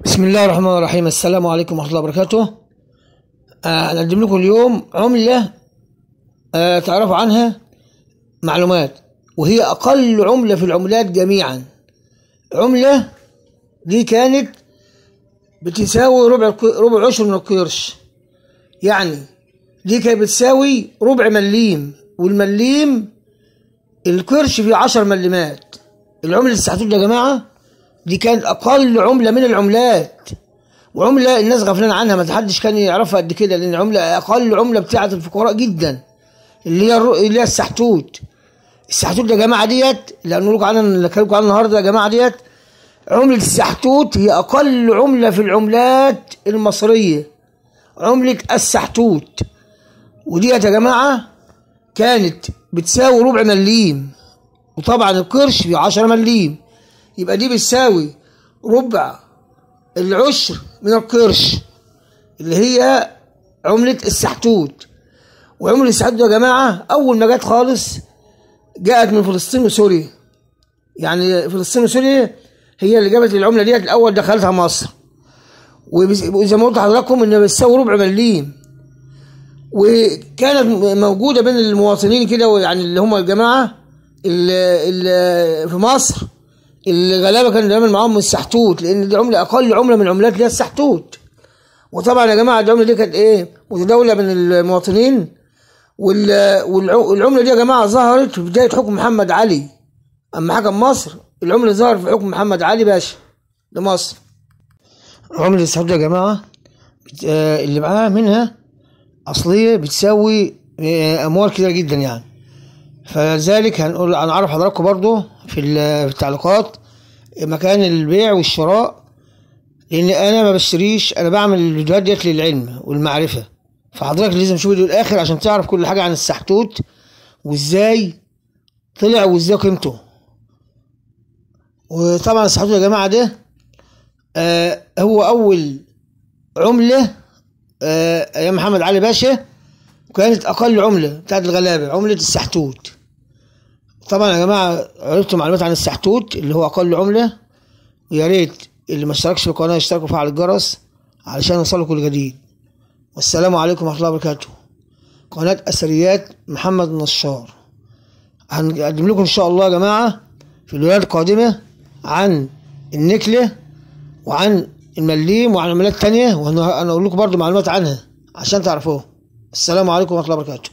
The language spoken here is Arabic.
بسم الله الرحمن الرحيم. السلام عليكم ورحمة الله وبركاته. هنقدم لكم اليوم عملة تعرفوا عنها معلومات، وهي أقل عملة في العملات جميعا. عملة دي كانت بتساوي ربع عشر من القرش، يعني دي كانت بتساوي ربع مليم، والمليم القرش فيه 10 مليمات. العملة السحتوت يا جماعة دي كانت أقل عملة من العملات، وعملة الناس غفلان عنها، ما حدش كان يعرفها قد كده، لأن عملة أقل عملة بتاعت الفقراء جدا اللي هي السحتوت. السحتوت يا جماعة ديت اللي هنقول لكم عنها، اللي هكلمكم عنها النهارده يا جماعة، ديت عملة السحتوت هي أقل عملة في العملات المصرية، عملة السحتوت. وديت يا جماعة كانت بتساوي ربع مليم، وطبعا القرش في 10 مليم، يبقى دي بتساوي ربع العشر من القرش اللي هي عملة السحتوت. وعملة السحتوت يا جماعة أول ما جت خالص جاءت من فلسطين وسوريا، يعني فلسطين وسوريا هي اللي جابت العملة ديت الأول، دخلتها مصر، وزي ما قلت لحضراتكم إنها بتساوي ربع مليم، وكانت موجودة بين المواطنين كده، يعني اللي هم الجماعة اللي في مصر اللي غلابه كانوا بيعمل معاهم السحتوت، لان دي عمله اقل عمله من العملات اللي هي السحتوت. وطبعا يا جماعه العمله دي كانت متداوله بين المواطنين، والعمله دي يا جماعه ظهرت في بدايه حكم محمد علي. اما حكم مصر العمله ظهرت في حكم محمد علي باشا لمصر. عمله السحتوت يا جماعه اللي معاها منها اصليه بتساوي اموال كتير جدا يعني. فلذلك هنعرف حضراتكم برضو في التعليقات مكان البيع والشراء، لان انا ما بشتريش، انا بعمل الفيديوهات ديت للعلم والمعرفه. فحضرتك لازم تشوف الفيديو الاخر عشان تعرف كل حاجه عن السحتوت وازاي طلع وازاي قيمته. وطبعا السحتوت يا جماعه ده هو اول عمله ايام محمد علي باشا، وكانت اقل عمله بتاعت الغلابه عمله السحتوت. طبعا يا جماعه عرفتوا معلومات عن السحتوت اللي هو اقل عمله، ويا ريت اللي ما اشتركش في القناه يشترك وفعل الجرس علشان يوصلوا كل جديد. والسلام عليكم ورحمه الله وبركاته. قناه اثريات محمد النشار. هنقدم لكم ان شاء الله يا جماعه في الفيديوهات القادمه عن النكله وعن المليم وعن عملات تانية، وانا اقول لكم برضو معلومات عنها عشان تعرفوها. السلام عليكم ورحمه الله وبركاته.